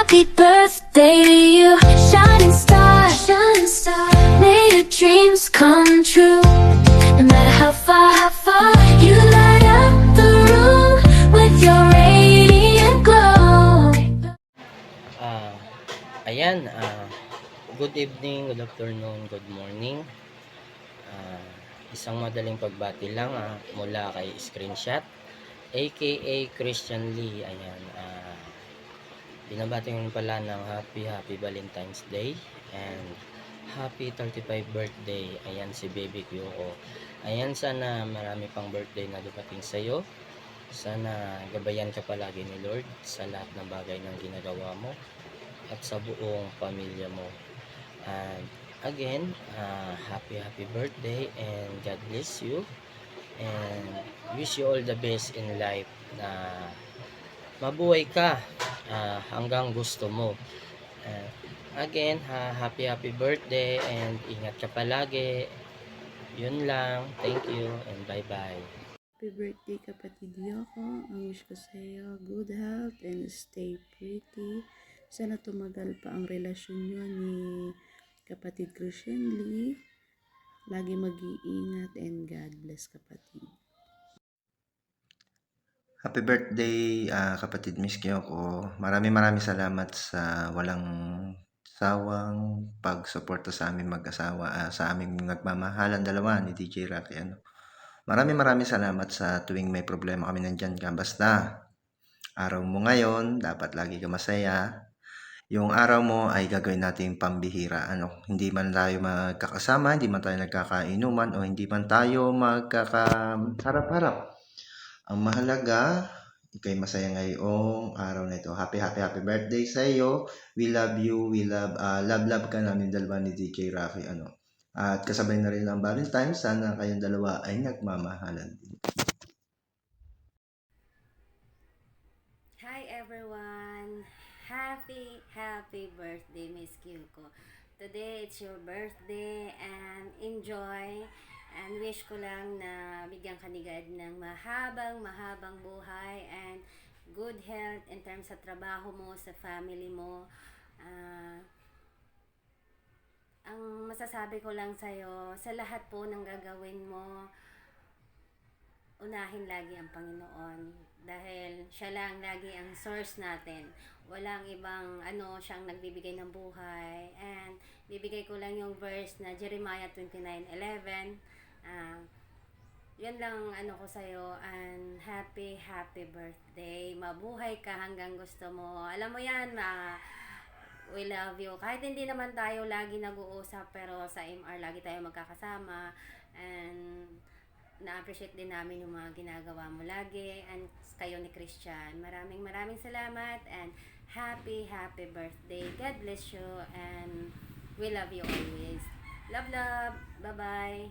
Happy birthday to you, shining star, shining star. May your dreams come true. No matter how far you light up the room with your radiant glow. Ah, ayan, good evening, good afternoon, good morning. Isang madaling pagbati lang mula kay Screenshot, aka Christian Lee. Ayan, binabati ko pala ng happy Valentine's Day and happy 35 birthday. Ayan si Baby Kyoko. Ayan, sana marami pang birthday na dumating sa'yo. Sana gabayan ka palagi ni Lord sa lahat ng bagay ng ginagawa mo at sa buong pamilya mo. And again, happy birthday and God bless you and wish you all the best in life na mabuhay ka hanggang gusto mo. Uh, Again, happy birthday and ingat ka palagi. Yun lang. Thank you and bye-bye. Happy birthday kapatid Yoko. Ang wish ko sa iyo, good health and stay pretty. Sana tumagal pa ang relasyon nyo ni kapatid Christian Lee. Lagi mag-iingat and God bless kapatid. Happy birthday, kapatid Miss Kyoko. Maraming salamat sa walang sawang pagsuporta sa aming mag-asawa, sa aming nagmamahalan dalawa ni DJ Rocky. Maraming salamat sa tuwing may problema kami nandyan ka. Basta, araw mo ngayon, dapat lagi ka masaya. Yung araw mo ay gagawin natin pambihira. Hindi man tayo magkakasama, hindi man tayo nagkakainuman, o hindi man tayo magkakaharap-harap. Ang mahalaga, ikay masaya ngayong araw na ito. Happy birthday sa iyo. We love you. We love ka namin dalawa ni DJ Rocky. At kasabay na rin ang Valentine's. Sana kayong dalawa ay nagmamahalan din. Hi everyone! Happy birthday, Miss Kyoko. Today it's your birthday and enjoy and wish ko lang na bigyan ka ni God ng mahabang buhay and good health in terms sa trabaho mo, sa family mo. Ang masasabi ko lang sa'yo, sa lahat po ng gagawin mo, unahin lagi ang Panginoon dahil siya lang lagi ang source natin. Walang ibang siyang nagbibigay ng buhay. And bibigay ko lang yung verse na Jeremiah 29:11. Yun lang ko sa'yo, and happy birthday. Mabuhay ka hanggang gusto mo. Alam mo yan, we love you. Kahit hindi naman tayo lagi nag-uusap, pero sa MR lagi tayo magkakasama. And na-appreciate din namin yung mga ginagawa mo lagi. And kayo ni Christian. Maraming salamat. And happy birthday. God bless you. And we love you always. Love. Bye-bye.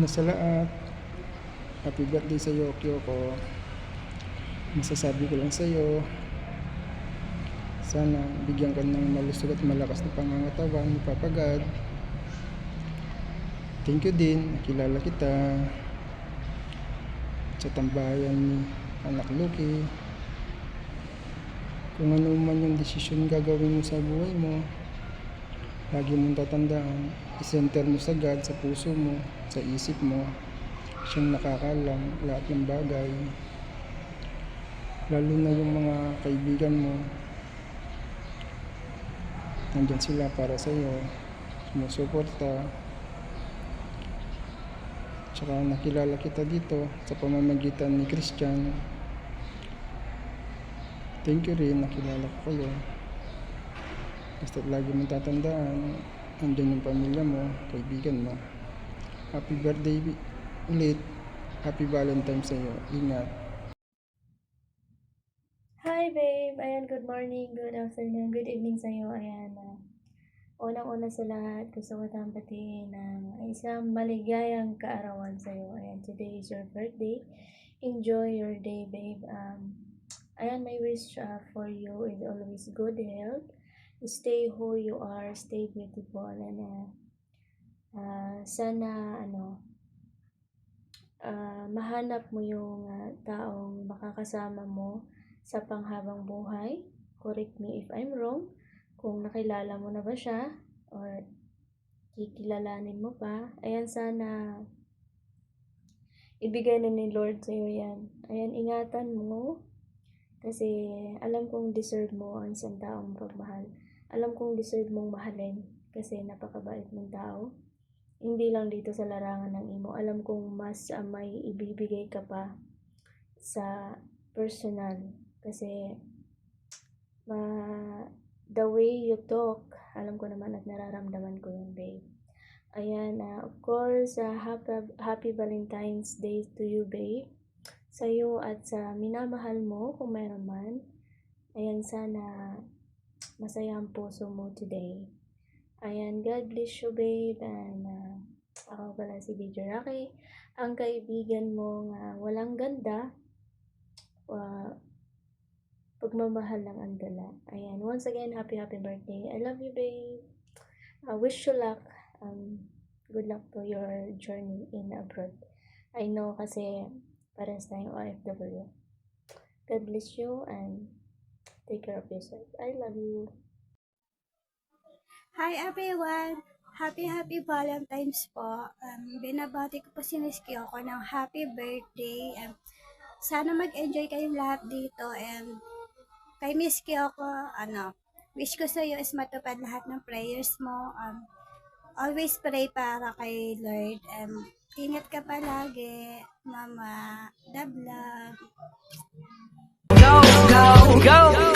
Sa lahat, happy birthday sa iyo, Kyoko. Masasabi ko lang sa iyo, sana bigyan ka ng malusog at malakas na pangangatawan ni Papa God. Thank you din, nakilala kita sa tambayan ni Anak Lucky. Kung ano man yung desisyon gagawin mo sa buhay mo, lagi mong tatandaan, i-center mo sa God, sa puso mo, sa isip mo. Siyang nakakalam lahat ng bagay, lalo na yung mga kaibigan mo. Nandyan sila para sa iyo, sumusuporta. Tsaka nakilala kita dito sa pamamagitan ni Christian. Thank you rin, nakilala ko kayo. Basta lagi mong tatandaan, andyan yung pamilya mo, kaibigan mo. Happy birthday ulit. Happy Valentine's sa iyo. Ingat. Hi babe! Ayan, good morning, good afternoon, good evening sa'yo. Ayan, unang-una sa lahat, gusto ko batiin ng isang maligayang kaarawan sa'yo. Ayan, today is your birthday. Enjoy your day, babe. Ayan, my wish for you is always good health. Stay who you are, stay beautiful, and sana, mahanap mo yung taong makakasama mo sa panghabang buhay. correct me if I'm wrong. Kung nakilala mo na ba siya or kikilalanin mo pa. Ayan, sana ibigay na ni Lord sa'yo yan. Ayan, ingatan mo. Kasi alam kong deserve mo ang isang taong pagmahal. Alam kong deserve mong mahalin. Kasi napakabait mong tao. Hindi lang dito sa larangan ng imo. Alam kong mas may ibibigay ka pa sa personal. Kasi the way you talk, alam ko naman at nararamdaman ko yun, babe. Ayan, of course, happy Valentine's Day to you, babe. Sa'yo at sa minamahal mo, kung meron man. Ayan, sana masaya ang puso mo today. Ayan, God bless you, babe. And ako pala si DJ Rocky, ang kaibigan mo nga walang ganda, pagmamahal lang ang dala. Ayan, once again, happy birthday. I love you, babe. Wish you luck. Good luck to your journey in abroad. I know kasi parehas tayong OFW. God bless you and take care of yourself. I love you. Hi everyone! Happy Valentine's po. Binabati ko po si Miss Kyoko ng happy birthday. Sana mag-enjoy kayong lahat dito. And kay Miss Kyoko, wish ko sa iyo is matupad lahat ng prayers mo. Always pray para kay Lord. Ingat ka palagi, Mama. Love. Go, go, go!